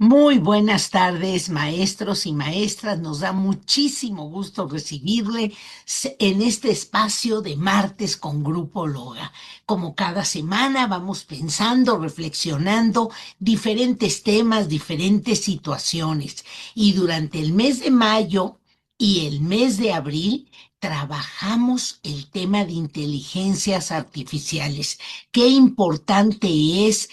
Muy buenas tardes, maestros y maestras. Nos da muchísimo gusto recibirle en este espacio de martes con Grupo Loga. Como cada semana vamos pensando, reflexionando diferentes temas, diferentes situaciones. Y durante el mes de mayo y el mes de abril trabajamos el tema de inteligencias artificiales. Qué importante es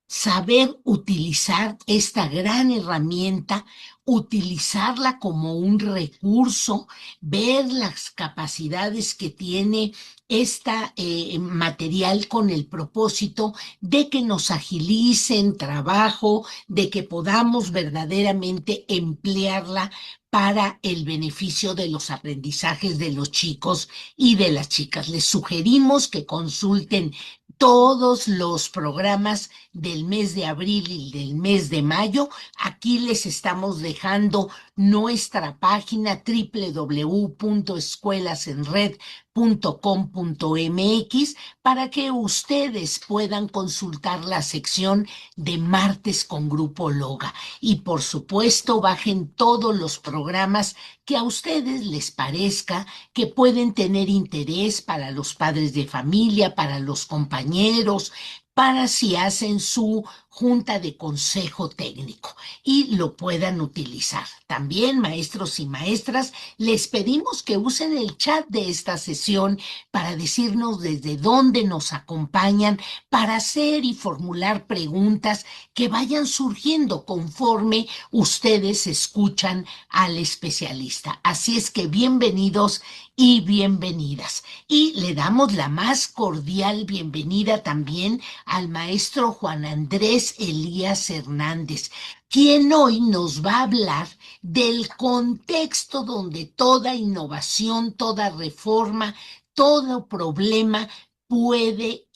saber utilizar esta gran herramienta, utilizarla como un recurso, ver las capacidades que tiene esta material con el propósito de que nos agilicen trabajo, de que podamos verdaderamente emplearla para el beneficio de los aprendizajes de los chicos y de las chicas. Les sugerimos que consulten todos los programas del mes de abril y del mes de mayo. Aquí les estamos dejando nuestra página www.escuelasenred.com.mx para que ustedes puedan consultar la sección de martes con Grupo Loga. Y por supuesto, bajen todos los programas que a ustedes les parezca que pueden tener interés para los padres de familia, para los compañeros, para si hacen su junta de consejo técnico y lo puedan utilizar. También, maestros y maestras, les pedimos que usen el chat de esta sesión para decirnos desde dónde nos acompañan, para hacer y formular preguntas que vayan surgiendo conforme ustedes escuchan al especialista. Así es que bienvenidos y bienvenidas. Y le damos la más cordial bienvenida también al maestro Juan Andrés Elías Hernández, quien hoy nos va a hablar del contexto donde toda innovación, toda reforma, todo problema puede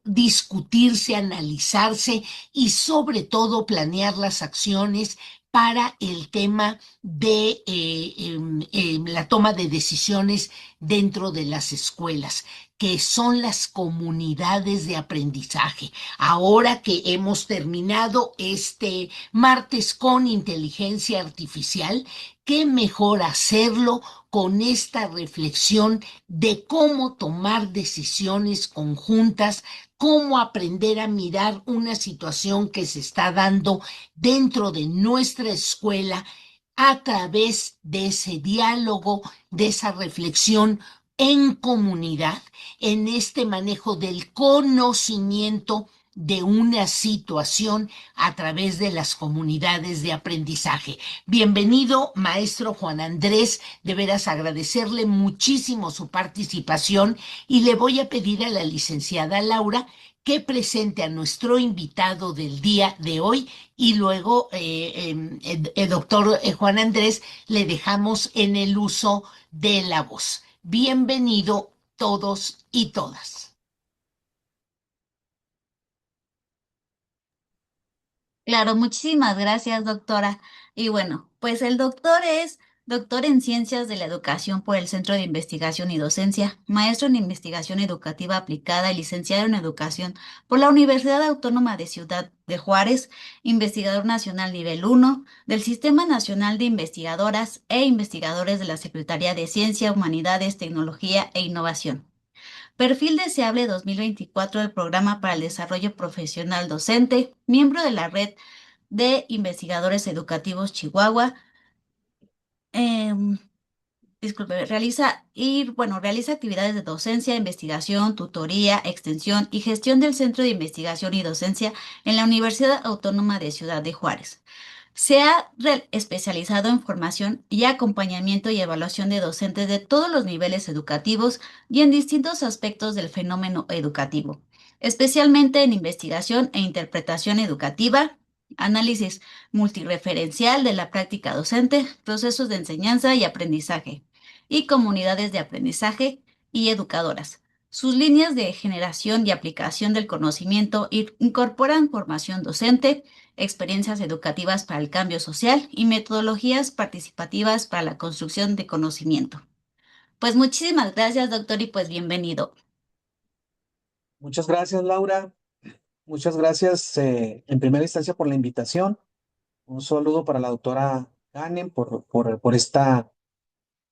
discutirse, analizarse y sobre todo planear las acciones para el tema de la toma de decisiones dentro de las escuelas, que son las comunidades de aprendizaje. Ahora que hemos terminado este martes con inteligencia artificial, qué mejor hacerlo con esta reflexión de cómo tomar decisiones conjuntas, cómo aprender a mirar una situación que se está dando dentro de nuestra escuela a través de ese diálogo, de esa reflexión en comunidad, en este manejo del conocimiento de una situación a través de las comunidades de aprendizaje. Bienvenido, maestro Juan Andrés. De veras agradecerle muchísimo su participación y le voy a pedir a la licenciada Laura que presente a nuestro invitado del día de hoy y luego, el doctor Juan Andrés, le dejamos en el uso de la voz. Bienvenido todos y todas. Claro, muchísimas gracias, doctora. Y bueno, pues el doctor es doctor en Ciencias de la Educación por el Centro de Investigación y Docencia, maestro en Investigación Educativa Aplicada y licenciado en Educación por la Universidad Autónoma de Ciudad de Juárez, investigador nacional nivel 1 del Sistema Nacional de Investigadoras e Investigadores de la Secretaría de Ciencia, Humanidades, Tecnología e Innovación. Perfil deseable 2024 del Programa para el Desarrollo Profesional Docente, miembro de la Red de Investigadores Educativos Chihuahua. em, realiza actividades de docencia, investigación, tutoría, extensión y gestión del Centro de Investigación y Docencia en la Universidad Autónoma de Ciudad de Juárez. Se ha especializado en formación y acompañamiento y evaluación de docentes de todos los niveles educativos y en distintos aspectos del fenómeno educativo, especialmente en investigación e interpretación educativa, análisis multireferencial de la práctica docente, procesos de enseñanza y aprendizaje, y comunidades de aprendizaje y educadoras. Sus líneas de generación y aplicación del conocimiento incorporan formación docente, experiencias educativas para el cambio social y metodologías participativas para la construcción de conocimiento. Pues muchísimas gracias, doctor, y pues bienvenido. Muchas gracias, Laura. Muchas gracias en primera instancia por la invitación. Un saludo para la doctora Ganem por esta,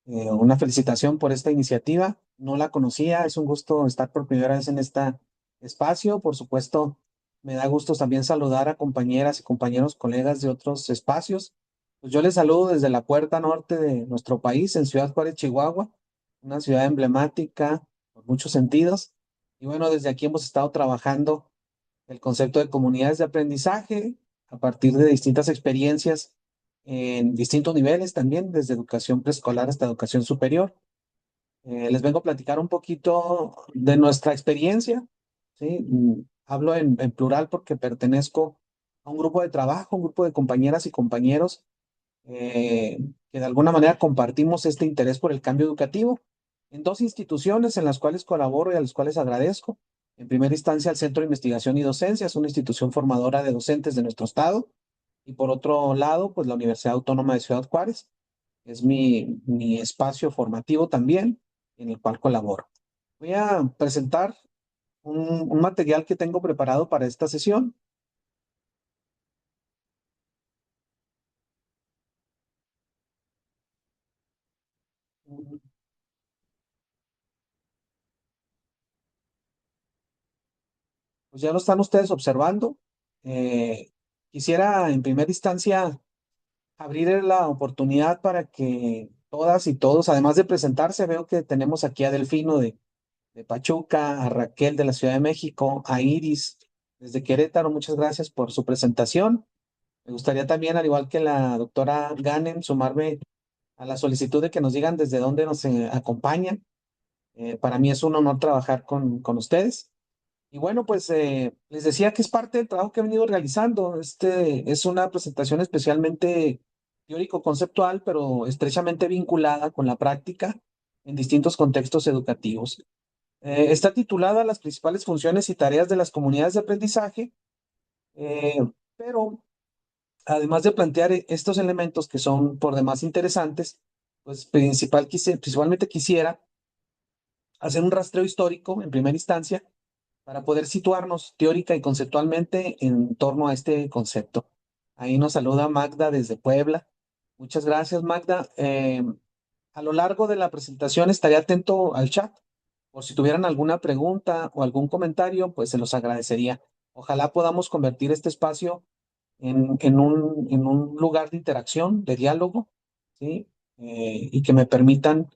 una felicitación por esta iniciativa. No la conocía, es un gusto estar por primera vez en este espacio. Por supuesto, me da gusto también saludar a compañeras y compañeros, colegas de otros espacios. Pues yo les saludo desde la puerta norte de nuestro país, en Ciudad Juárez, Chihuahua, una ciudad emblemática por muchos sentidos. Y bueno, desde aquí hemos estado trabajando el concepto de comunidades de aprendizaje a partir de distintas experiencias en distintos niveles también, desde educación preescolar hasta educación superior. Les vengo a platicar un poquito de nuestra experiencia, ¿sí? Hablo en plural porque pertenezco a un grupo de trabajo, un grupo de compañeras y compañeros eh, que de alguna manera compartimos este interés por el cambio educativo en dos instituciones en las cuales colaboro y a las cuales agradezco. En primera instancia, el Centro de Investigación y Docencia es una institución formadora de docentes de nuestro estado. Y por otro lado, pues la Universidad Autónoma de Ciudad Juárez es mi espacio formativo también en el cual colaboro. Voy a presentar un material que tengo preparado para esta sesión. Pues ya lo están ustedes observando. Quisiera en primera instancia abrir la oportunidad para que todas y todos, además de presentarse, veo que tenemos aquí a Delfino de Pachuca, a Raquel de la Ciudad de México, a Iris desde Querétaro. Muchas gracias por su presentación. Me gustaría también, al igual que la doctora Ganem, sumarme a la solicitud de que nos digan desde dónde nos acompañan. Para mí es un honor trabajar con ustedes. Y bueno, pues les decía que es parte del trabajo que he venido realizando. Este es una presentación especialmente teórico-conceptual, pero estrechamente vinculada con la práctica en distintos contextos educativos. Está titulada Las principales funciones y tareas de las comunidades de aprendizaje, pero además de plantear estos elementos que son por demás interesantes, pues principalmente quisiera hacer un rastreo histórico en primera instancia para poder situarnos teórica y conceptualmente en torno a este concepto. Ahí nos saluda Magda desde Puebla. Muchas gracias, Magda. A lo largo de la presentación estaré atento al chat. Por si tuvieran alguna pregunta o algún comentario, pues se los agradecería. Ojalá podamos convertir este espacio en un lugar de interacción, de diálogo, ¿sí? Y que me permitan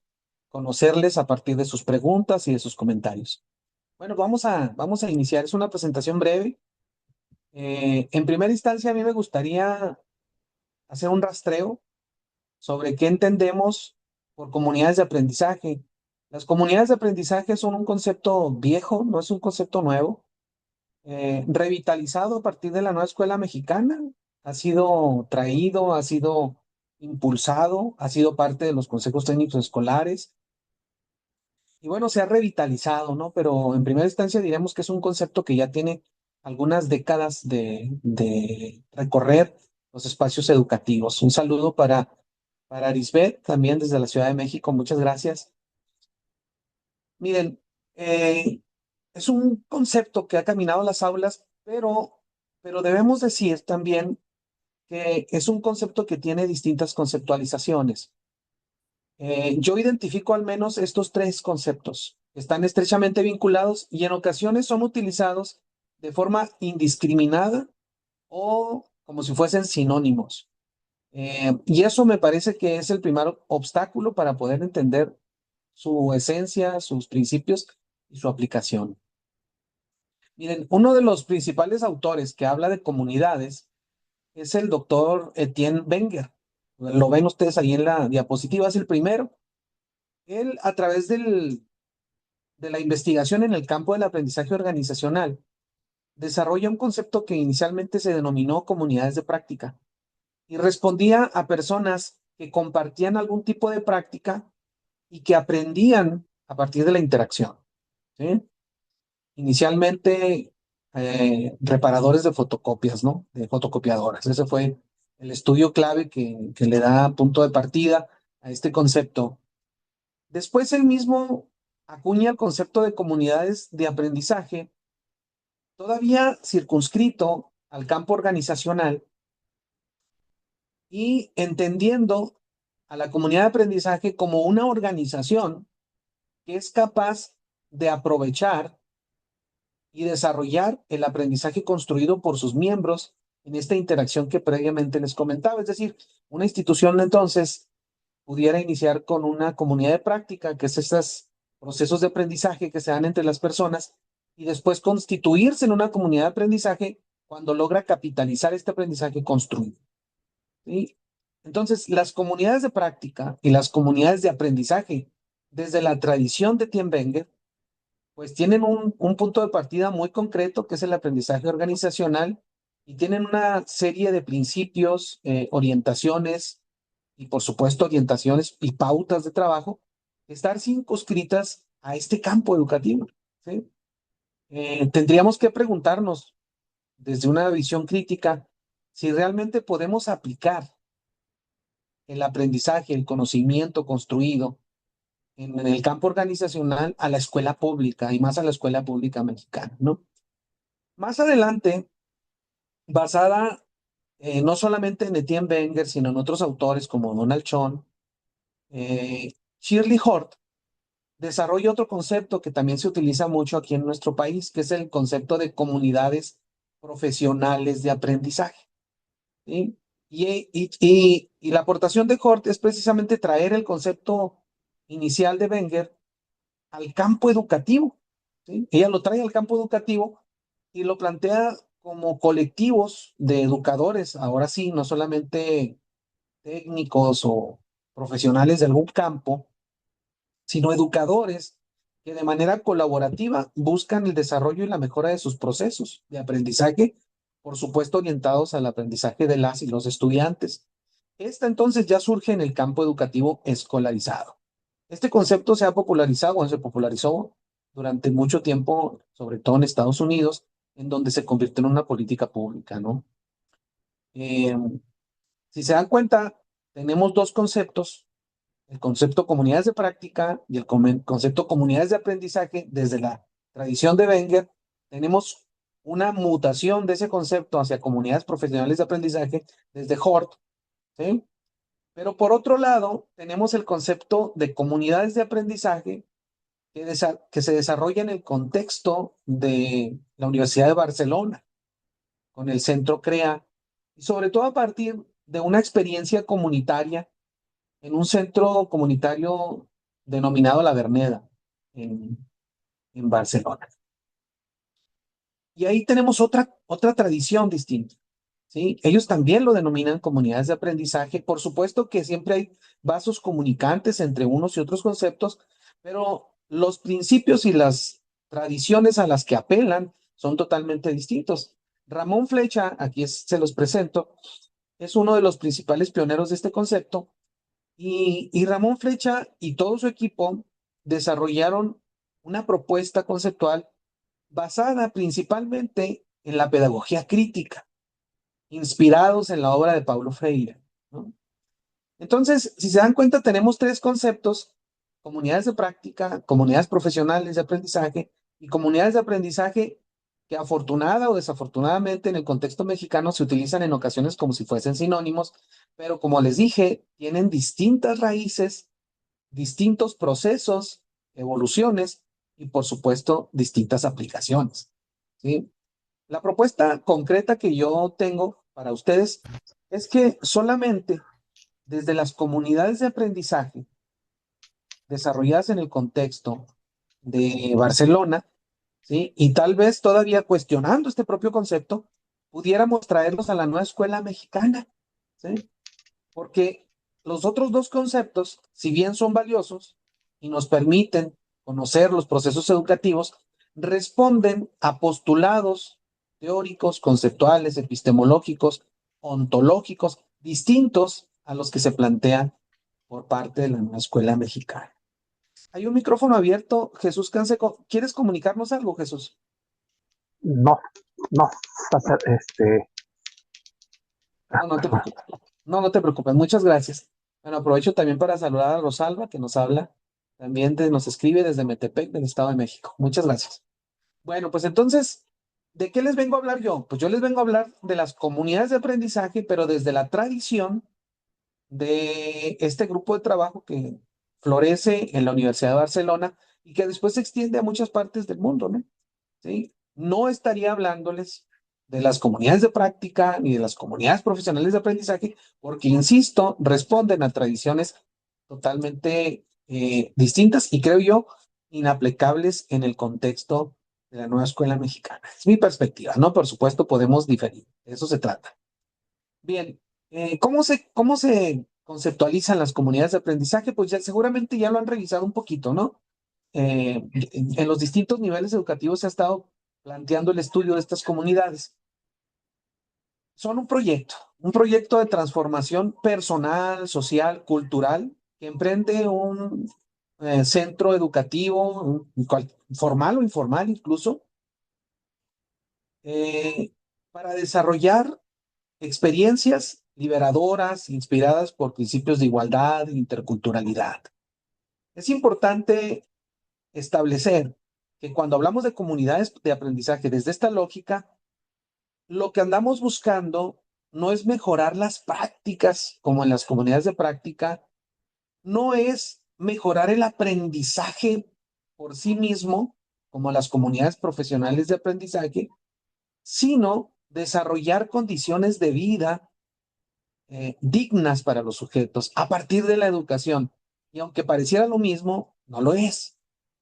conocerles a partir de sus preguntas y de sus comentarios. Bueno, vamos a iniciar. Es una presentación breve. En primera instancia, a mí me gustaría hacer un rastreo sobre qué entendemos por comunidades de aprendizaje. Las comunidades de aprendizaje son un concepto viejo, no es un concepto nuevo, revitalizado a partir de la nueva escuela mexicana. Ha sido traído, ha sido impulsado, ha sido parte de los consejos técnicos escolares y bueno, se ha revitalizado, ¿no? Pero en primera instancia diremos que es un concepto que ya tiene algunas décadas de recorrer los espacios educativos. Un saludo para Arisbet, también desde la Ciudad de México. Muchas gracias. Miren, es un concepto que ha caminado a las aulas, pero debemos decir también que es un concepto que tiene distintas conceptualizaciones. Yo identifico al menos estos tres conceptos. Están estrechamente vinculados y en ocasiones son utilizados de forma indiscriminada o como si fuesen sinónimos. Y eso me parece que es el primer obstáculo para poder entender su esencia, sus principios y su aplicación. Miren, uno de los principales autores que habla de comunidades es el doctor Etienne Wenger. Lo ven ustedes ahí en la diapositiva, es el primero. Él, a través de la investigación en el campo del aprendizaje organizacional, desarrolla un concepto que inicialmente se denominó comunidades de práctica y respondía a personas que compartían algún tipo de práctica y que aprendían a partir de la interacción, ¿sí? Inicialmente, reparadores de fotocopias, ¿no? De fotocopiadoras. Ese fue el estudio clave que le da punto de partida a este concepto. Después él mismo acuña el concepto de comunidades de aprendizaje, todavía circunscrito al campo organizacional, y entendiendo a la comunidad de aprendizaje como una organización que es capaz de aprovechar y desarrollar el aprendizaje construido por sus miembros en esta interacción que previamente les comentaba. Es decir, una institución entonces pudiera iniciar con una comunidad de práctica, que es estos procesos de aprendizaje que se dan entre las personas, y después constituirse en una comunidad de aprendizaje cuando logra capitalizar este aprendizaje construido. ¿Sí? Entonces, las comunidades de práctica y las comunidades de aprendizaje, desde la tradición de Tim Wenger, pues tienen un punto de partida muy concreto, que es el aprendizaje organizacional, y tienen una serie de principios, orientaciones y, por supuesto, orientaciones y pautas de trabajo que están circunscritas a este campo educativo. ¿Sí? Tendríamos que preguntarnos desde una visión crítica si realmente podemos aplicar el aprendizaje, el conocimiento construido en el campo organizacional a la escuela pública y más a la escuela pública mexicana, ¿no? Más adelante, basada no solamente en Etienne Wenger, sino en otros autores como Donald Schoen, Shirley Hort desarrolla otro concepto que también se utiliza mucho aquí en nuestro país, que es el concepto de comunidades profesionales de aprendizaje. ¿Sí? Y la aportación de Hort es precisamente traer el concepto inicial de Wenger al campo educativo. ¿Sí? Ella lo trae al campo educativo y lo plantea como colectivos de educadores, ahora sí, no solamente técnicos o profesionales de algún campo, sino educadores que de manera colaborativa buscan el desarrollo y la mejora de sus procesos de aprendizaje, por supuesto orientados al aprendizaje de las y los estudiantes. Esta entonces ya surge en el campo educativo escolarizado. Este concepto se ha popularizado o se popularizó durante mucho tiempo, sobre todo en Estados Unidos, en donde se convirtió en una política pública, ¿no? Eh, si se dan cuenta, tenemos dos conceptos: el concepto comunidades de práctica y el concepto comunidades de aprendizaje. Desde la tradición de Wenger, tenemos una mutación de ese concepto hacia comunidades profesionales de aprendizaje desde Hort, ¿sí? Pero por otro lado, tenemos el concepto de comunidades de aprendizaje que se desarrolla en el contexto de la Universidad de Barcelona, con el Centro CREA, y sobre todo a partir de una experiencia comunitaria en un centro comunitario denominado La Verneda, en, en Barcelona. Y ahí tenemos otra tradición distinta. ¿Sí? Ellos también lo denominan comunidades de aprendizaje. Por supuesto que siempre hay vasos comunicantes entre unos y otros conceptos, pero los principios y las tradiciones a las que apelan son totalmente distintos. Ramón Flecha, aquí se los presento, es uno de los principales pioneros de este concepto, y Ramón Flecha y todo su equipo desarrollaron una propuesta conceptual basada principalmente en la pedagogía crítica, inspirados en la obra de Paulo Freire, ¿no? Entonces, si se dan cuenta, tenemos tres conceptos: comunidades de práctica, comunidades profesionales de aprendizaje y comunidades de aprendizaje que, afortunada o desafortunadamente, en el contexto mexicano se utilizan en ocasiones como si fuesen sinónimos, pero como les dije, tienen distintas raíces, distintos procesos, evoluciones y, por supuesto, distintas aplicaciones. ¿Sí? La propuesta concreta que yo tengo para ustedes es que solamente desde las comunidades de aprendizaje desarrolladas en el contexto de Barcelona, ¿sí? Y tal vez todavía cuestionando este propio concepto, pudiéramos traerlos a la nueva escuela mexicana, ¿sí? Porque los otros dos conceptos, si bien son valiosos y nos permiten conocer los procesos educativos, responden a postulados teóricos, conceptuales, epistemológicos, ontológicos, distintos a los que se plantean por parte de la nueva escuela mexicana. Hay un micrófono abierto. Jesús Canseco, ¿quieres comunicarnos algo, Jesús? No, no, No, no te preocupes. No, no te preocupes. Muchas gracias. Bueno, aprovecho también para saludar a Rosalba, que nos habla, también nos escribe desde Metepec, del Estado de México. Muchas gracias. Bueno, pues entonces, ¿de qué les vengo a hablar yo? Pues yo les vengo a hablar de las comunidades de aprendizaje, pero desde la tradición de este grupo de trabajo que florece en la Universidad de Barcelona y que después se extiende a muchas partes del mundo, ¿no? ¿Sí? No estaría hablándoles de las comunidades de práctica ni de las comunidades profesionales de aprendizaje, porque, insisto, responden a tradiciones totalmente distintas y creo yo inaplicables en el contexto de la nueva escuela mexicana. Es mi perspectiva, ¿no? Por supuesto, podemos diferir, de eso se trata. Bien, cómo se conceptualizan las comunidades de aprendizaje? Pues ya seguramente ya lo han revisado un poquito, ¿no? En los distintos niveles educativos se ha estado planteando el estudio de estas comunidades. Son un proyecto de transformación personal, social, cultural, que emprende un centro educativo, formal o informal incluso, para desarrollar experiencias liberadoras, inspiradas por principios de igualdad e interculturalidad. Es importante establecer que cuando hablamos de comunidades de aprendizaje desde esta lógica, lo que andamos buscando no es mejorar las prácticas como en las comunidades de práctica, no es mejorar el aprendizaje por sí mismo, como las comunidades profesionales de aprendizaje, sino desarrollar condiciones de vida dignas para los sujetos a partir de la educación. Y aunque pareciera lo mismo, no lo es.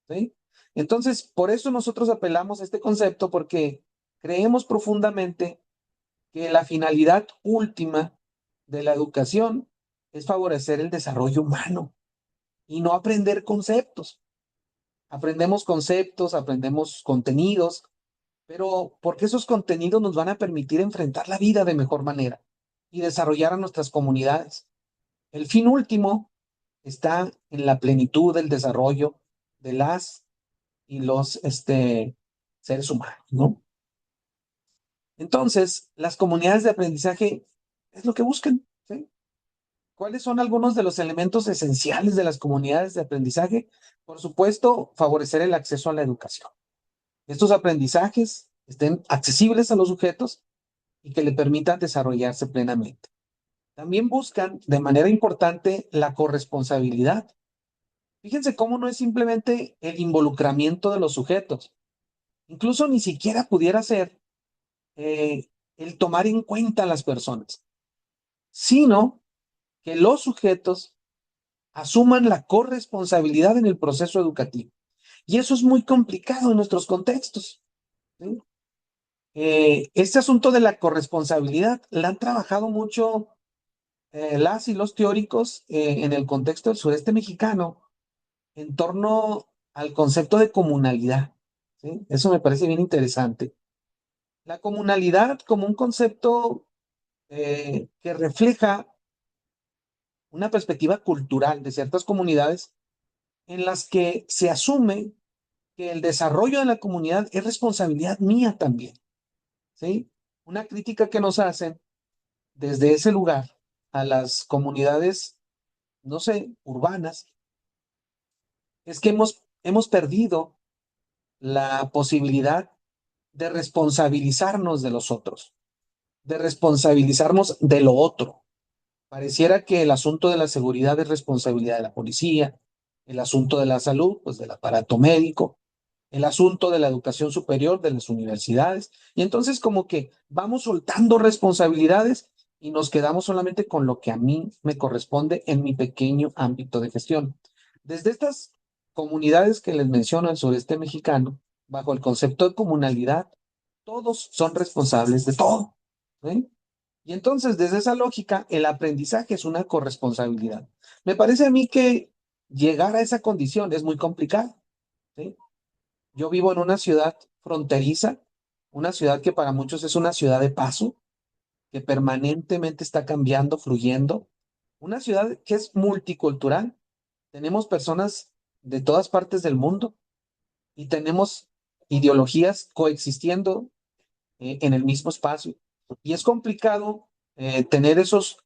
¿Sí? Entonces, por eso nosotros apelamos a este concepto, porque creemos profundamente que la finalidad última de la educación es favorecer el desarrollo humano y no aprender conceptos. Aprendemos conceptos, aprendemos contenidos, pero porque esos contenidos nos van a permitir enfrentar la vida de mejor manera y desarrollar a nuestras comunidades. El fin último está en la plenitud del desarrollo de las y los seres humanos, ¿no? Entonces, las comunidades de aprendizaje es lo que buscan, ¿sí? ¿Cuáles son algunos de los elementos esenciales de las comunidades de aprendizaje? Por supuesto, favorecer el acceso a la educación. Estos aprendizajes estén accesibles a los sujetos y que le permitan desarrollarse plenamente. También buscan de manera importante la corresponsabilidad. Fíjense cómo no es simplemente el involucramiento de los sujetos, incluso ni siquiera pudiera ser el tomar en cuenta a las personas, sino que los sujetos asuman la corresponsabilidad en el proceso educativo. Y eso es muy complicado en nuestros contextos, ¿sí? Este asunto de la corresponsabilidad la han trabajado mucho las y los teóricos en el contexto del sureste mexicano en torno al concepto de comunalidad, ¿sí? Eso me parece bien interesante. La comunalidad como un concepto que refleja una perspectiva cultural de ciertas comunidades en las que se asume que el desarrollo de la comunidad es responsabilidad mía también, ¿sí? Una crítica que nos hacen desde ese lugar a las comunidades, no sé, urbanas, es que hemos perdido la posibilidad de responsabilizarnos de los otros, de responsabilizarnos de lo otro. Pareciera que el asunto de la seguridad es responsabilidad de la policía, el asunto de la salud, pues del aparato médico, el asunto de la educación superior, de las universidades, y entonces como que vamos soltando responsabilidades y nos quedamos solamente con lo que a mí me corresponde en mi pequeño ámbito de gestión. Desde estas comunidades que les menciono al sureste mexicano, bajo el concepto de comunalidad, todos son responsables de todo, ¿sí? Y entonces, desde esa lógica, el aprendizaje es una corresponsabilidad. Me parece a mí que llegar a esa condición es muy complicado, ¿sí? Yo vivo en una ciudad fronteriza, una ciudad que para muchos es una ciudad de paso, que permanentemente está cambiando, fluyendo, una ciudad que es multicultural. Tenemos personas de todas partes del mundo y tenemos ideologías coexistiendo en el mismo espacio. Y es complicado tener esos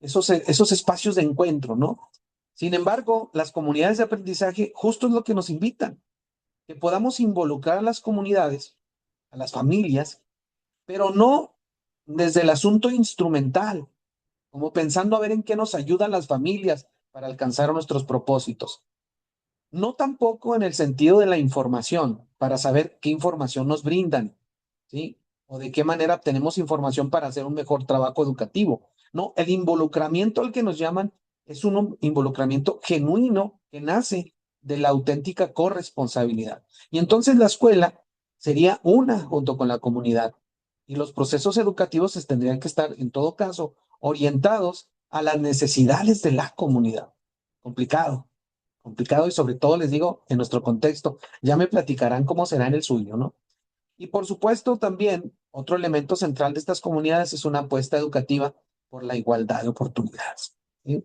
espacios de encuentro, ¿no? Sin embargo, las comunidades de aprendizaje justo es lo que nos invitan, que podamos involucrar a las comunidades, a las familias, pero no desde el asunto instrumental, como pensando a ver en qué nos ayudan las familias para alcanzar nuestros propósitos. No tampoco en el sentido de la información, para saber qué información nos brindan, ¿sí? O de qué manera obtenemos información para hacer un mejor trabajo educativo. No, el involucramiento al que nos llaman es un involucramiento genuino que nace de la auténtica corresponsabilidad. Y entonces la escuela sería una junto con la comunidad. Y los procesos educativos tendrían que estar, en todo caso, orientados a las necesidades de la comunidad. Complicado, complicado y sobre todo les digo, en nuestro contexto, ya me platicarán cómo será en el suyo, ¿no? Y por supuesto también otro elemento central de estas comunidades es una apuesta educativa por la igualdad de oportunidades, ¿sí?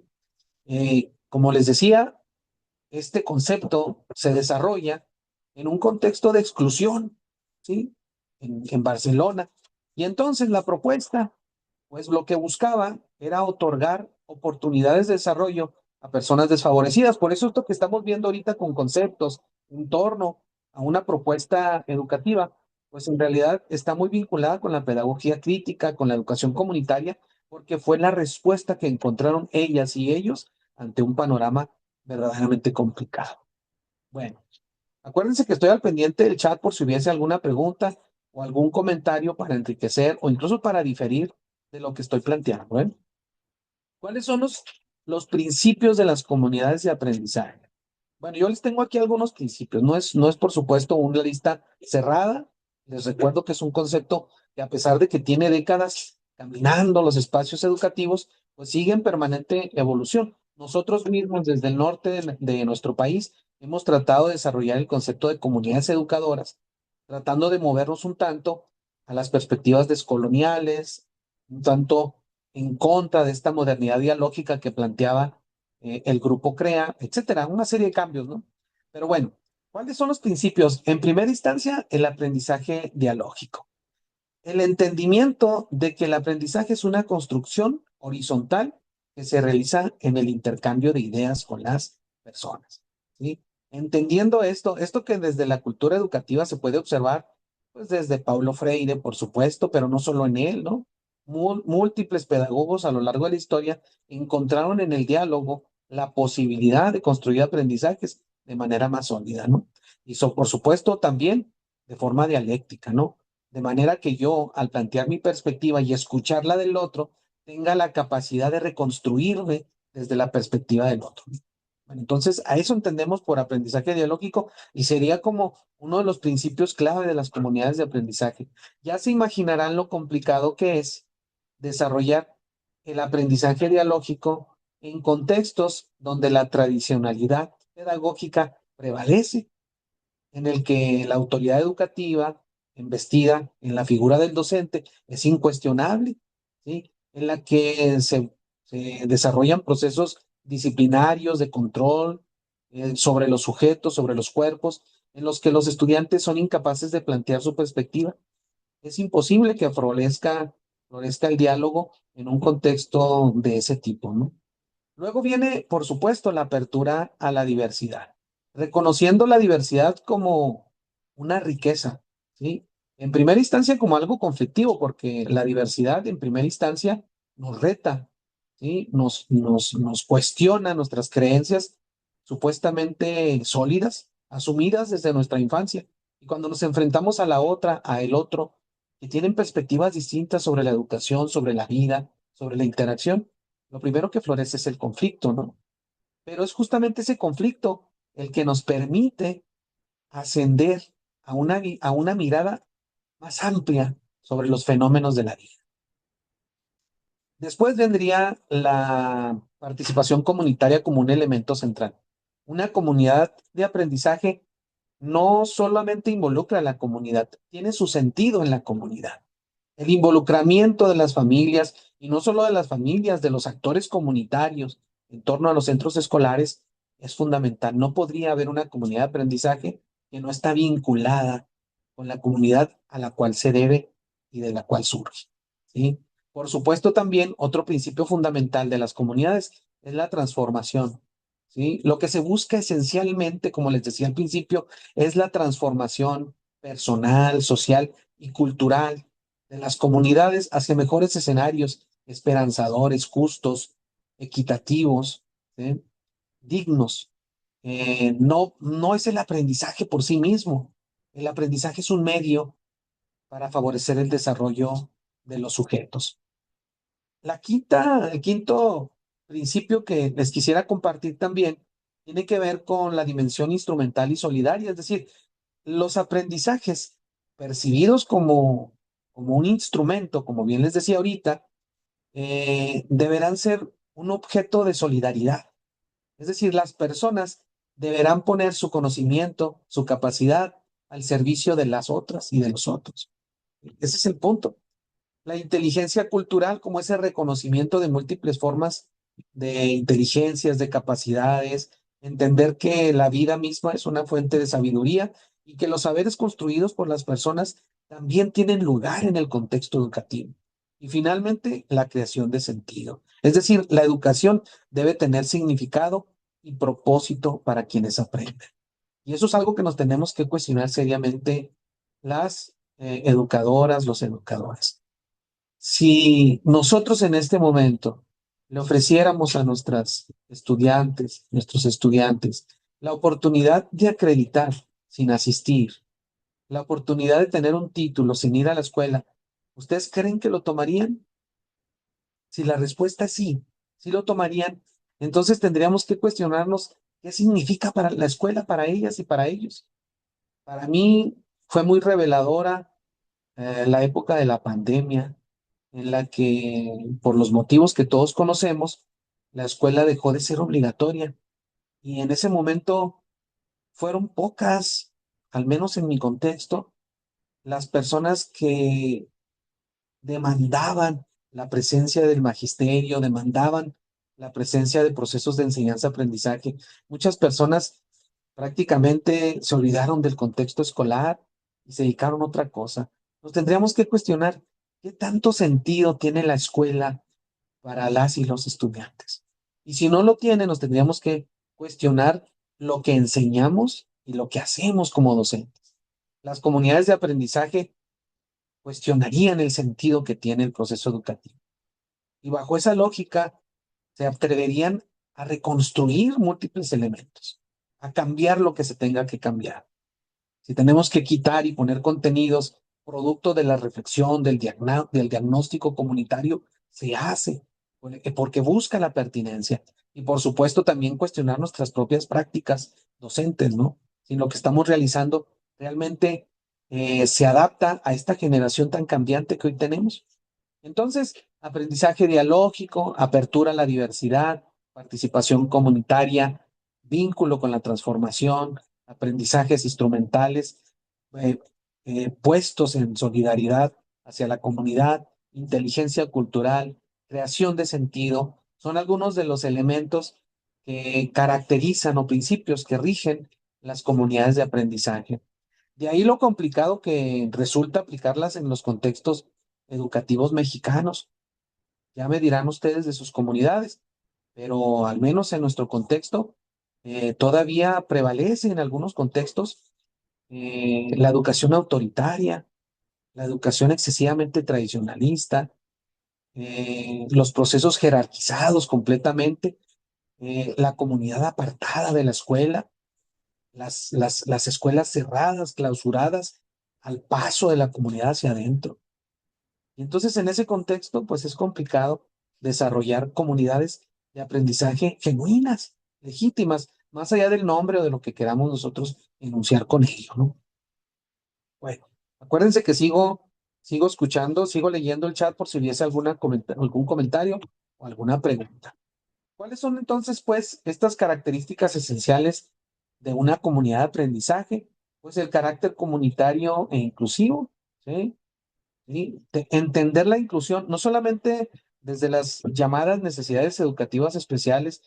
Como les decía, este concepto se desarrolla en un contexto de exclusión, ¿sí? En Barcelona. Y entonces la propuesta, pues lo que buscaba era otorgar oportunidades de desarrollo a personas desfavorecidas. Por eso esto que estamos viendo ahorita con conceptos en torno a una propuesta educativa, pues en realidad está muy vinculada con la pedagogía crítica, con la educación comunitaria, porque fue la respuesta que encontraron ellas y ellos ante un panorama verdaderamente complicado. Bueno, acuérdense que estoy al pendiente del chat por si hubiese alguna pregunta o algún comentario para enriquecer o incluso para diferir de lo que estoy planteando, ¿eh? ¿Cuáles son los principios de las comunidades de aprendizaje? Bueno, yo les tengo aquí algunos principios. No es por supuesto una lista cerrada. Les recuerdo que es un concepto que a pesar de que tiene décadas caminando los espacios educativos, pues sigue en permanente evolución. Nosotros mismos desde el norte de nuestro país hemos tratado de desarrollar el concepto de comunidades educadoras, tratando de movernos un tanto a las perspectivas descoloniales, un tanto en contra de esta modernidad dialógica que planteaba el grupo CREA, etcétera, una serie de cambios, ¿no? Pero bueno, ¿cuáles son los principios? En primera instancia, el aprendizaje dialógico. El entendimiento de que el aprendizaje es una construcción horizontal que se realiza en el intercambio de ideas con las personas, ¿sí? Entendiendo esto que desde la cultura educativa se puede observar, pues desde Paulo Freire, por supuesto, pero no solo en él, ¿no? Múltiples pedagogos a lo largo de la historia encontraron en el diálogo la posibilidad de construir aprendizajes de manera más sólida, ¿no? Y por supuesto también de forma dialéctica, ¿no? De manera que yo, al plantear mi perspectiva y escuchar la del otro, tenga la capacidad de reconstruirme desde la perspectiva del otro. Bueno, entonces, a eso entendemos por aprendizaje dialógico y sería como uno de los principios clave de las comunidades de aprendizaje. Ya se imaginarán lo complicado que es desarrollar el aprendizaje dialógico en contextos donde la tradicionalidad pedagógica prevalece, en el que la autoridad educativa investida en la figura del docente es incuestionable, ¿sí? En la que se desarrollan procesos disciplinarios de control sobre los sujetos, sobre los cuerpos, en los que los estudiantes son incapaces de plantear su perspectiva. Es imposible que florezca el diálogo en un contexto de ese tipo, ¿no? Luego viene, por supuesto, la apertura a la diversidad, reconociendo la diversidad como una riqueza, ¿sí? En primera instancia como algo conflictivo, porque la diversidad en primera instancia nos reta, ¿sí? Nos cuestiona nuestras creencias supuestamente sólidas, asumidas desde nuestra infancia. Y cuando nos enfrentamos a la otra, a el otro, que tienen perspectivas distintas sobre la educación, sobre la vida, sobre la interacción, lo primero que florece es el conflicto, ¿no? Pero es justamente ese conflicto el que nos permite ascender a una mirada más amplia sobre los fenómenos de la vida. Después vendría la participación comunitaria como un elemento central. Una comunidad de aprendizaje no solamente involucra a la comunidad, tiene su sentido en la comunidad. El involucramiento de las familias, y no solo de las familias, de los actores comunitarios en torno a los centros escolares, es fundamental. No podría haber una comunidad de aprendizaje que no está vinculada con la comunidad a la cual se debe y de la cual surge, ¿sí? Por supuesto, también otro principio fundamental de las comunidades es la transformación, ¿sí? Lo que se busca esencialmente, como les decía al principio, es la transformación personal, social y cultural de las comunidades hacia mejores escenarios esperanzadores, justos, equitativos, ¿sí? Dignos. No es el aprendizaje por sí mismo. El aprendizaje es un medio para favorecer el desarrollo de los sujetos. El quinto principio que les quisiera compartir también tiene que ver con la dimensión instrumental y solidaria, es decir, los aprendizajes percibidos como un instrumento, como bien les decía ahorita, deberán ser un objeto de solidaridad. Es decir, las personas deberán poner su conocimiento, su capacidad al servicio de las otras y de los otros. Ese es el punto. La inteligencia cultural como ese reconocimiento de múltiples formas de inteligencias, de capacidades, entender que la vida misma es una fuente de sabiduría y que los saberes construidos por las personas también tienen lugar en el contexto educativo. Y finalmente, la creación de sentido. Es decir, la educación debe tener significado y propósito para quienes aprenden. Y eso es algo que nos tenemos que cuestionar seriamente las educadoras, los educadores. Si nosotros en este momento le ofreciéramos a nuestros estudiantes, la oportunidad de acreditar sin asistir, la oportunidad de tener un título sin ir a la escuela, ¿ustedes creen que lo tomarían? Si la respuesta es sí, sí lo tomarían, entonces tendríamos que cuestionarnos qué significa para la escuela, para ellas y para ellos. Para mí fue muy reveladora la época de la pandemia, en la que, por los motivos que todos conocemos, la escuela dejó de ser obligatoria. Y en ese momento fueron pocas, al menos en mi contexto, las personas que demandaban la presencia del magisterio, demandaban la presencia de procesos de enseñanza-aprendizaje. Muchas personas prácticamente se olvidaron del contexto escolar y se dedicaron a otra cosa. Nos tendríamos que cuestionar qué tanto sentido tiene la escuela para las y los estudiantes. Y si no lo tiene, nos tendríamos que cuestionar lo que enseñamos y lo que hacemos como docentes. Las comunidades de aprendizaje cuestionarían el sentido que tiene el proceso educativo. Y bajo esa lógica, se atreverían a reconstruir múltiples elementos, a cambiar lo que se tenga que cambiar. Si tenemos que quitar y poner contenidos producto de la reflexión, del diagnóstico comunitario, se hace, porque busca la pertinencia. Y por supuesto también cuestionar nuestras propias prácticas docentes, ¿no? Si lo que estamos realizando realmente se adapta a esta generación tan cambiante que hoy tenemos. Entonces, aprendizaje dialógico, apertura a la diversidad, participación comunitaria, vínculo con la transformación, aprendizajes instrumentales, eh, puestos en solidaridad hacia la comunidad, inteligencia cultural, creación de sentido, son algunos de los elementos que caracterizan o principios que rigen las comunidades de aprendizaje. De ahí lo complicado que resulta aplicarlas en los contextos educativos mexicanos. Ya me dirán ustedes de sus comunidades, pero al menos en nuestro contexto todavía prevalece en algunos contextos la educación autoritaria, la educación excesivamente tradicionalista, los procesos jerarquizados completamente, la comunidad apartada de la escuela, las escuelas cerradas, clausuradas al paso de la comunidad hacia adentro. Y entonces en ese contexto, pues es complicado desarrollar comunidades de aprendizaje genuinas, legítimas, más allá del nombre o de lo que queramos nosotros enunciar con ello, ¿no? Bueno, acuérdense que sigo escuchando, sigo leyendo el chat por si hubiese algún comentario o alguna pregunta. ¿Cuáles son entonces, pues, estas características esenciales de una comunidad de aprendizaje? Pues el carácter comunitario e inclusivo, ¿sí? ¿Sí? Entender la inclusión, no solamente desde las llamadas necesidades educativas especiales,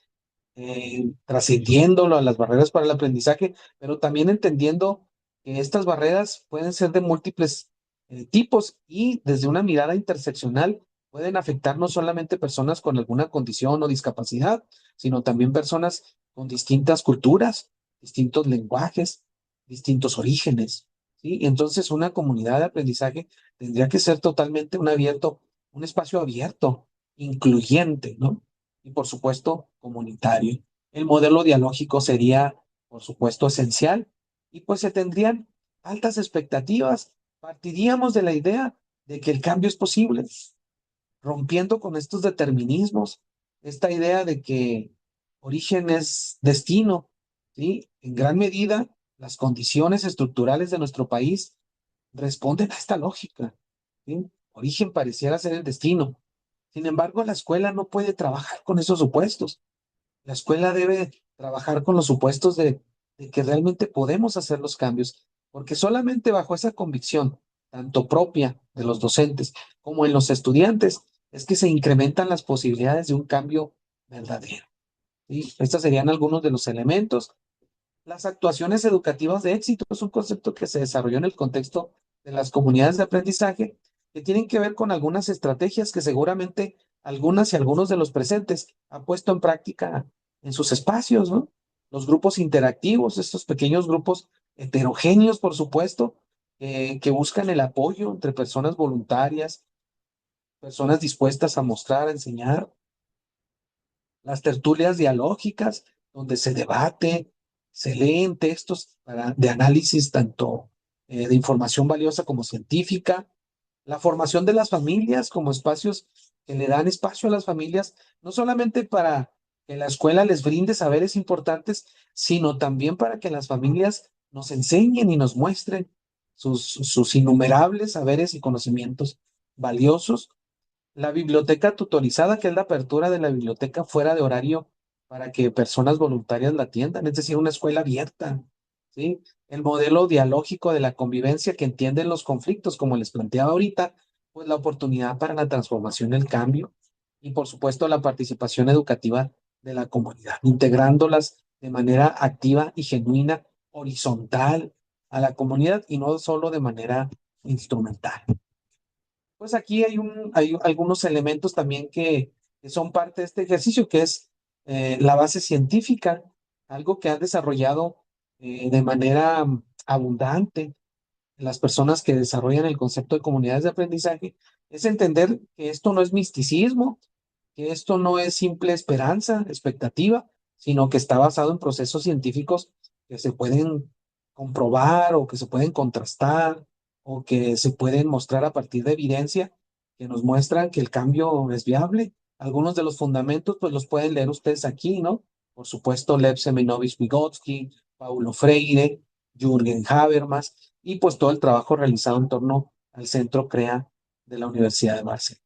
trascendiéndolo a las barreras para el aprendizaje, pero también entendiendo que estas barreras pueden ser de múltiples tipos y desde una mirada interseccional pueden afectar no solamente personas con alguna condición o discapacidad, sino también personas con distintas culturas, distintos lenguajes, distintos orígenes, ¿sí? Entonces una comunidad de aprendizaje tendría que ser totalmente un espacio abierto incluyente, ¿no? Y por supuesto, comunitario. El modelo dialógico sería, por supuesto, esencial y pues se tendrían altas expectativas. Partiríamos de la idea de que el cambio es posible, rompiendo con estos determinismos, esta idea de que origen es destino, ¿sí? En gran medida, las condiciones estructurales de nuestro país responden a esta lógica, ¿sí? Origen pareciera ser el destino. Sin embargo, la escuela no puede trabajar con esos supuestos. La escuela debe trabajar con los supuestos de que realmente podemos hacer los cambios, porque solamente bajo esa convicción, tanto propia de los docentes como en los estudiantes, es que se incrementan las posibilidades de un cambio verdadero. ¿Sí? Estos serían algunos de los elementos. Las actuaciones educativas de éxito es un concepto que se desarrolló en el contexto de las comunidades de aprendizaje que tienen que ver con algunas estrategias que seguramente algunas y algunos de los presentes han puesto en práctica en sus espacios, ¿no? Los grupos interactivos, estos pequeños grupos heterogéneos, por supuesto, que buscan el apoyo entre personas voluntarias, personas dispuestas a mostrar, a enseñar, las tertulias dialógicas, donde se debate, se leen textos de análisis tanto de información valiosa como científica, la formación de las familias como espacios que le dan espacio a las familias, no solamente para que la escuela les brinde saberes importantes, sino también para que las familias nos enseñen y nos muestren sus innumerables saberes y conocimientos valiosos. La biblioteca tutorizada, que es la apertura de la biblioteca fuera de horario para que personas voluntarias la atiendan, es decir, una escuela abierta, ¿sí? El modelo dialógico de la convivencia que entiende los conflictos, como les planteaba ahorita, pues la oportunidad para la transformación, el cambio y por supuesto la participación educativa de la comunidad, integrándolas de manera activa y genuina, horizontal a la comunidad y no solo de manera instrumental. Pues aquí hay algunos elementos también que son parte de este ejercicio, que es la base científica, algo que han desarrollado de manera abundante las personas que desarrollan el concepto de comunidades de aprendizaje, es entender que esto no es misticismo, que esto no es simple esperanza, expectativa, sino que está basado en procesos científicos que se pueden comprobar o que se pueden contrastar o que se pueden mostrar a partir de evidencia que nos muestran que el cambio es viable. Algunos de los fundamentos, pues los pueden leer ustedes aquí, ¿no? Por supuesto, Lev Seminovich Vygotsky, Paulo Freire, Jürgen Habermas y pues todo el trabajo realizado en torno al Centro CREA de la Universidad de Barcelona.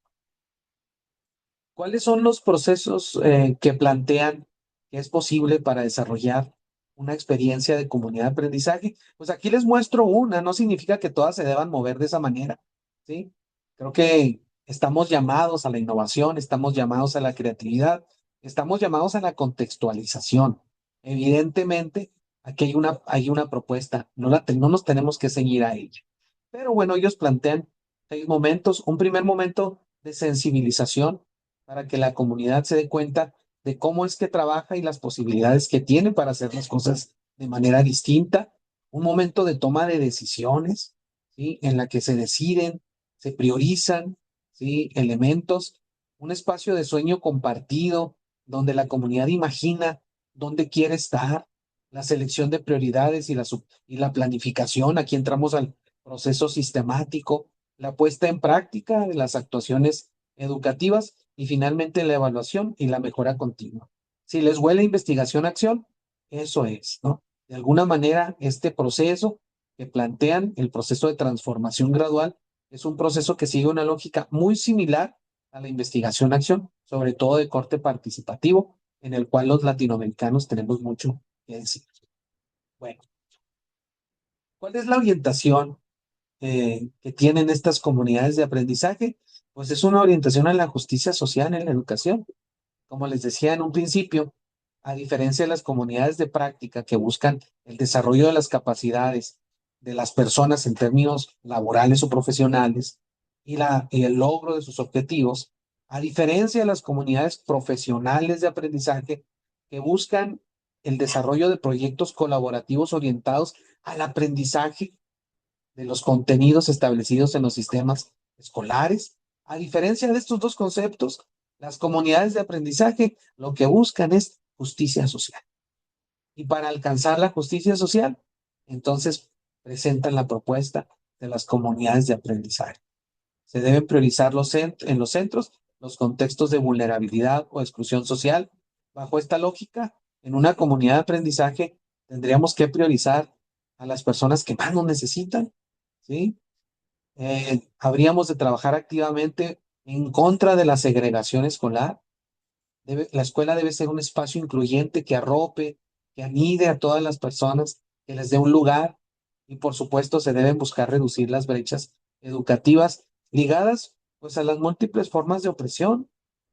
¿Cuáles son los procesos que plantean que es posible para desarrollar una experiencia de comunidad de aprendizaje? Pues aquí les muestro una, no significa que todas se deban mover de esa manera, ¿sí? Creo que estamos llamados a la innovación, estamos llamados a la creatividad, estamos llamados a la contextualización. Evidentemente, aquí hay una propuesta, no nos tenemos que seguir a ella. Pero bueno, ellos plantean 6 momentos. Un primer momento de sensibilización para que la comunidad se dé cuenta de cómo es que trabaja y las posibilidades que tiene para hacer las cosas de manera distinta. Un momento de toma de decisiones, ¿sí? En la que se deciden, se priorizan, ¿sí? Elementos. Un espacio de sueño compartido, donde la comunidad imagina dónde quiere estar, la selección de prioridades y la planificación. Aquí entramos al proceso sistemático, la puesta en práctica de las actuaciones educativas y finalmente la evaluación y la mejora continua. Si les huele investigación-acción, eso es, ¿no? De alguna manera, este proceso que plantean, el proceso de transformación gradual, es un proceso que sigue una lógica muy similar a la investigación-acción, sobre todo de corte participativo, en el cual los latinoamericanos tenemos mucho que decir. Bueno, ¿cuál es la orientación que tienen estas comunidades de aprendizaje? Pues es una orientación a la justicia social en la educación. Como les decía en un principio, a diferencia de las comunidades de práctica que buscan el desarrollo de las capacidades de las personas en términos laborales o profesionales y el logro de sus objetivos, a diferencia de las comunidades profesionales de aprendizaje que buscan el desarrollo de proyectos colaborativos orientados al aprendizaje de los contenidos establecidos en los sistemas escolares. A diferencia de estos dos conceptos, Las comunidades de aprendizaje lo que buscan es justicia social. Y para alcanzar la justicia social, entonces presentan la propuesta de las comunidades de aprendizaje. Se deben priorizar en los centros los contextos de vulnerabilidad o exclusión social. Bajo esta lógica, en una comunidad de aprendizaje tendríamos que priorizar a las personas que más nos necesitan, ¿sí? Habríamos de trabajar activamente en contra de la segregación escolar. La escuela debe ser un espacio incluyente que arrope, que anide a todas las personas, que les dé un lugar y por supuesto se deben buscar reducir las brechas educativas ligadas pues a las múltiples formas de opresión,